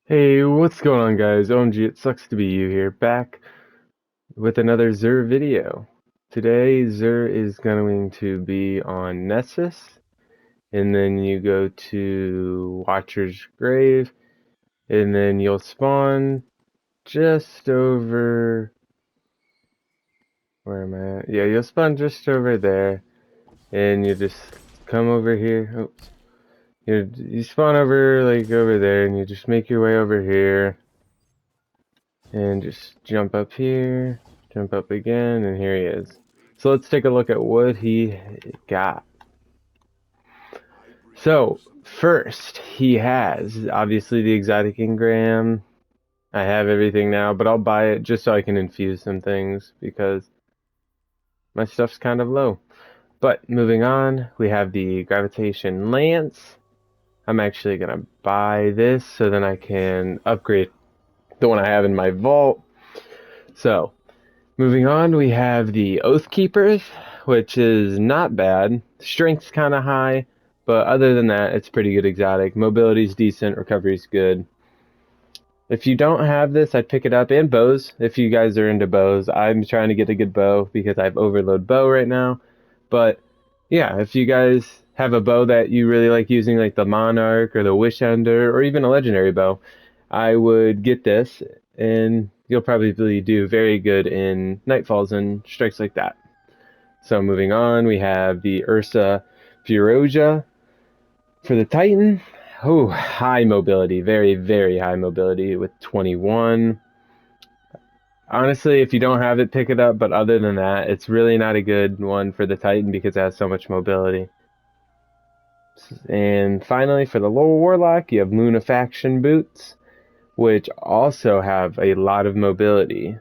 Hey, what's going on, guys? OMG, it sucks to be you here, back with another Zur video. Today, Zur is going to be on Nessus, and then you go to Watcher's Grave, and then you'll spawn just over... Where am I at? Yeah, you'll spawn just over there, and you just come over here. Oops. You spawn over there, and you just make your way over here. And just jump up here, jump up again, and here he is. So let's take a look at what he got. So, first, he has, obviously, the exotic engram. I have everything now, but I'll buy it just so I can infuse some things, because my stuff's kind of low. But, moving on, we have the gravitation lance. I'm actually going to buy this, so then I can upgrade the one I have in my vault. So, moving on, we have the Oath Keepers, which is not bad. Strength's kind of high, but other than that, it's pretty good exotic. Mobility's decent, recovery's good. If you don't have this, I'd pick it up, and bows, if you guys are into bows. I'm trying to get a good bow because I have overload bow right now. But yeah, if you guys have a bow that you really like using, like the Monarch or the Wish Ender, or even a legendary bow, I would get this, and you'll probably do very good in nightfalls and strikes like that. So moving on, we have the Ursa Ferocia for the Titan. Oh, high mobility, very, very high mobility with 21. Honestly, if you don't have it, pick it up, but other than that, it's really not a good one for the Titan because it has so much mobility. And finally, for the Lower Warlock, you have Lunafaction Boots, which also have a lot of mobility,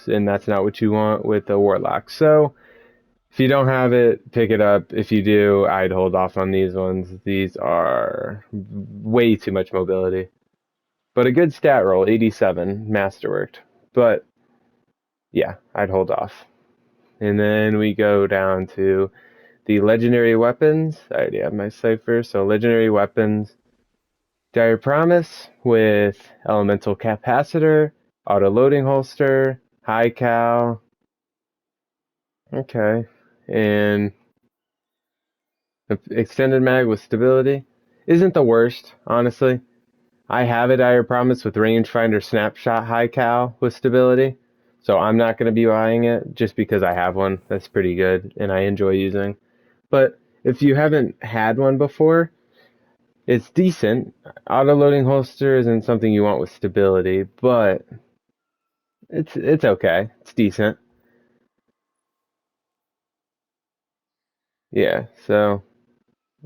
and that's not what you want with a Warlock. So, if you don't have it, pick it up. If you do, I'd hold off on these ones. These are way too much mobility. But a good stat roll, 87, masterworked. But yeah, I'd hold off. And then we go down to the legendary weapons. I already have my cipher. So legendary weapons. Dire Promise with elemental capacitor, auto loading holster, high cal. Okay. And extended mag with stability. Isn't the worst, honestly. I have a Dire Promise with rangefinder snapshot high cal with stability. So I'm not going to be buying it just because I have one that's pretty good and I enjoy using. But if you haven't had one before, it's decent. Auto loading holster isn't something you want with stability, but it's okay. It's decent. Yeah, so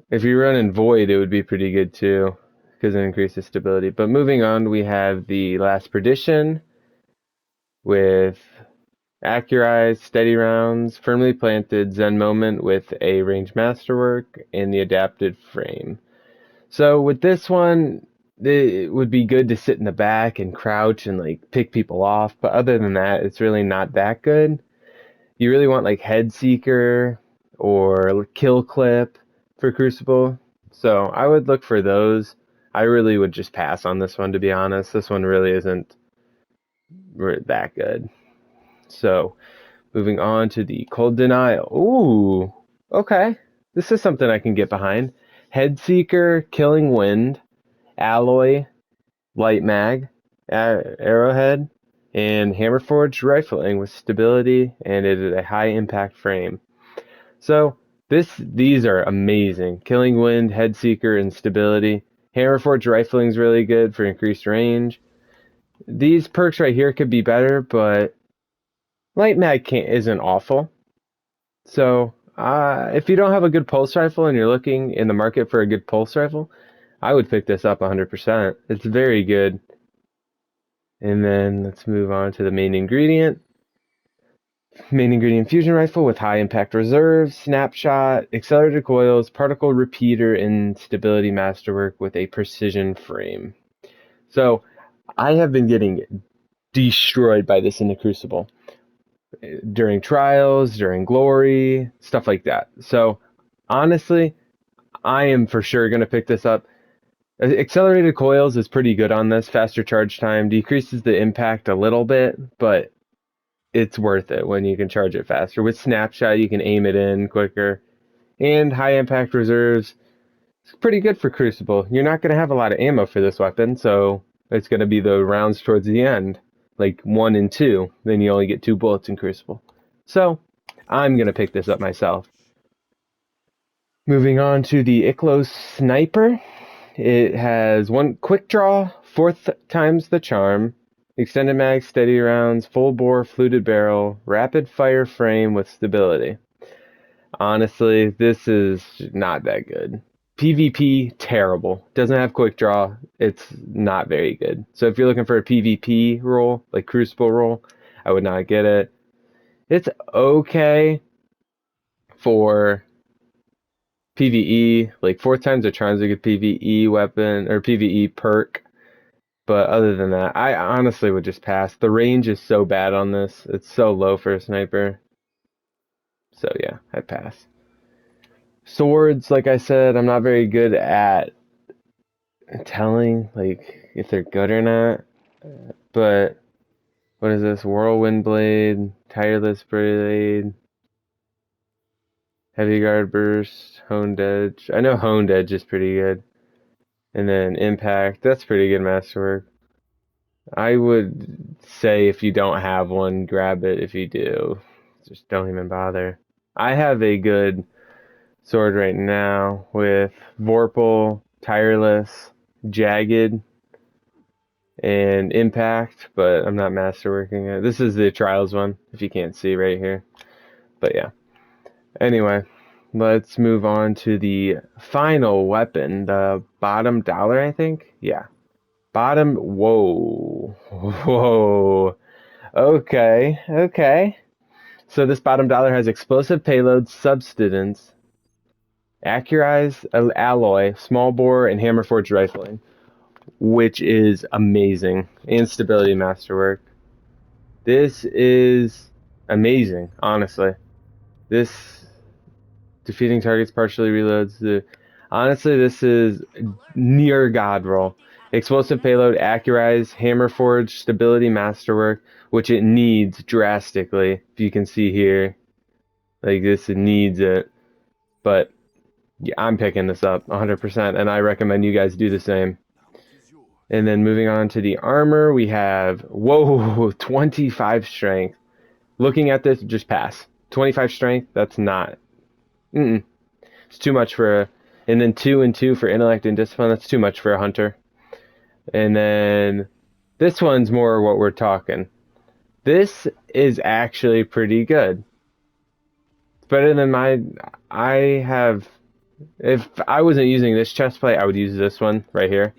if you're running Void, it would be pretty good too, because it increases stability. But moving on, we have the Last Perdition with Accurized, Steady Rounds, Firmly Planted, Zen Moment with a Range Masterwork, and the Adapted Frame. So with this one, it would be good to sit in the back and crouch and like pick people off, but other than that, it's really not that good. You really want like Head Seeker or Kill Clip for Crucible. So I would look for those. I really would just pass on this one, to be honest. This one really isn't that good. So moving on to the Cold Denial. Ooh, okay. This is something I can get behind. Head Seeker, Killing Wind, Alloy, Light Mag, Arrowhead, and Hammerforged Rifling with stability, and it is a high impact frame. So these are amazing. Killing Wind, Head Seeker, and stability. Hammerforged Rifling is really good for increased range. These perks right here could be better, but Light Mag isn't awful. So if you don't have a good pulse rifle and you're looking in the market for a good pulse rifle, I would pick this up 100%. It's very good. And then let's move on to the main ingredient. Main ingredient fusion rifle with high impact reserves, snapshot, accelerated coils, particle repeater, and stability masterwork with a precision frame. So I have been getting destroyed by this in the Crucible during trials, during glory, stuff like that. So honestly, I am for sure going to pick this up. Accelerated coils is pretty good on this. Faster charge time decreases the impact a little bit, but it's worth it when you can charge it faster. With snapshot, you can aim it in quicker. And high impact reserves, it's pretty good for Crucible. You're not going to have a lot of ammo for this weapon, so it's going to be the rounds towards the end, like 1 and 2. Then you only get 2 bullets in Crucible. So, I'm going to pick this up myself. Moving on to the Iklos Sniper. It has 1 quick draw, 4th times the charm, extended mag, steady rounds, full bore, fluted barrel, rapid fire frame with stability. Honestly, this is not that good. PvP, terrible. Doesn't have quick draw. It's not very good. So if you're looking for a PvP role, like Crucible role, I would not get it. It's okay for PvE, like 4th times the charm's a good PvE weapon, or PvE perk. But other than that, I honestly would just pass. The range is so bad on this. It's so low for a sniper. So yeah, I'd pass. Swords, like I said, I'm not very good at telling like if they're good or not. But what is this? Whirlwind blade, tireless blade, heavy guard burst, honed edge. I know honed edge is pretty good. And then impact, that's pretty good masterwork. I would say if you don't have one, grab it. If you do, just don't even bother. I have a good sword right now with Vorpal, Tireless, Jagged, and Impact, but I'm not masterworking it. This is the Trials one, if you can't see right here. But yeah. Anyway, let's move on to the final weapon, the bottom dollar, I think? Yeah. Bottom, whoa. Whoa. Okay, okay. So this bottom dollar has explosive payload, substance, accurized alloy, small bore, and hammer forged rifling, which is amazing. And stability masterwork. This is amazing, honestly. This defeating targets partially reloads the. Honestly, this is near god roll. Explosive payload, accurized, hammer forged, stability masterwork, which it needs drastically. If you can see here, like this, it needs it. But yeah, I'm picking this up 100%, and I recommend you guys do the same. And then moving on to the armor, we have, whoa, 25 strength. Looking at this, just pass. 25 strength, that's not. It's too much for a. And then 2 and 2 for intellect and discipline, that's too much for a hunter. And then this one's more what we're talking. This is actually pretty good. It's better than my. I have. If I wasn't using this chest plate, I would use this one right here.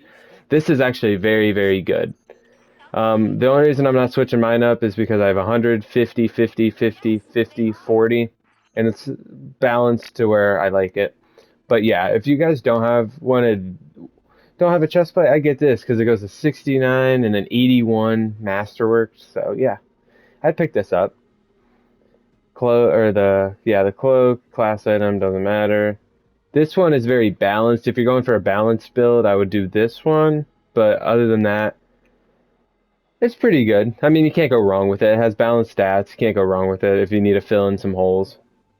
This is actually very, very good. The only reason I'm not switching mine up is because I have 100, 50, 50, 50, 50, 40, and it's balanced to where I like it. But yeah, if you guys don't have a chest plate, I get this because it goes to 69 and then 81 masterwork. So yeah, I'd pick this up. The cloak class item doesn't matter. This one is very balanced. If you're going for a balanced build, I would do this one. But other than that, it's pretty good. I mean, you can't go wrong with it. It has balanced stats. You can't go wrong with it if you need to fill in some holes.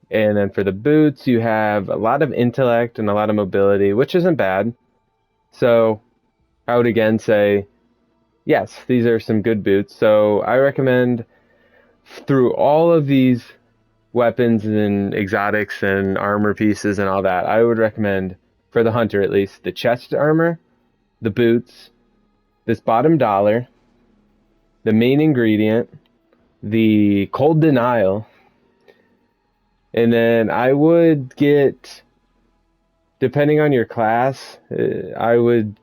And then for the boots, you have a lot of intellect and a lot of mobility, which isn't bad. So I would again say, yes, these are some good boots. So I recommend through all of these weapons and exotics and armor pieces and all that, I would recommend, for the hunter at least, the chest armor, the boots, this bottom dollar, the main ingredient, the cold denial, and then I would get, depending on your class, I would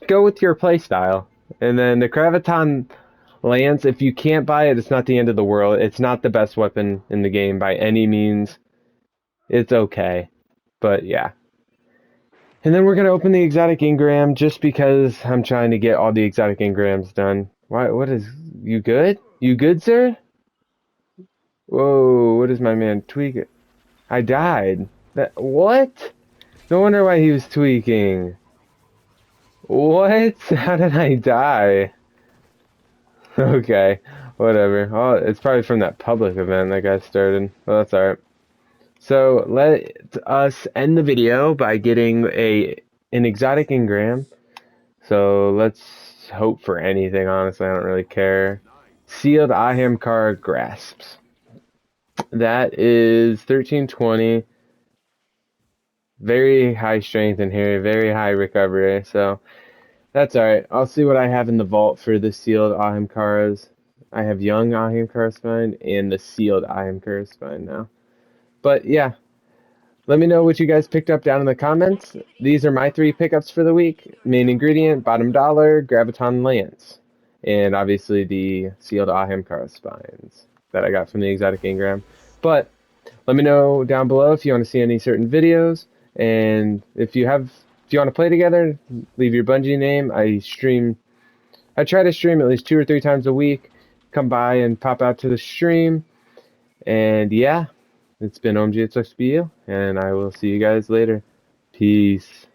go with your playstyle. And then the Graviton Lance, if you can't buy it, it's not the end of the world. It's not the best weapon in the game by any means. It's okay. But yeah. And then we're going to open the exotic engram just because I'm trying to get all the exotic engrams done. Why? What is... You good? You good, sir? Whoa, what is my man tweaking? I died. What? No wonder why he was tweaking. What? How did I die? Okay, whatever. Oh, it's probably from that public event that got started. Well, that's alright. So let us end the video by getting an exotic engram. So let's hope for anything, honestly. I don't really care. Sealed Ahimkar Grasps. That is 1320. Very high strength in here, very high recovery. So that's alright. I'll see what I have in the vault for the sealed Ahimkaras. I have young Ahimkara spine and the sealed Ahimkara spine now. But yeah, let me know what you guys picked up down in the comments. These are my 3 pickups for the week. Main ingredient, bottom dollar, Graviton Lance. And obviously the sealed Ahimkara spines that I got from the exotic engram. But let me know down below if you want to see any certain videos. And if you want to play together, leave your Bungie name. I try to stream at least 2 or 3 times a week. Come by and pop out to the stream. And yeah, it's been OMG, it's XBU, and I will see you guys later. Peace.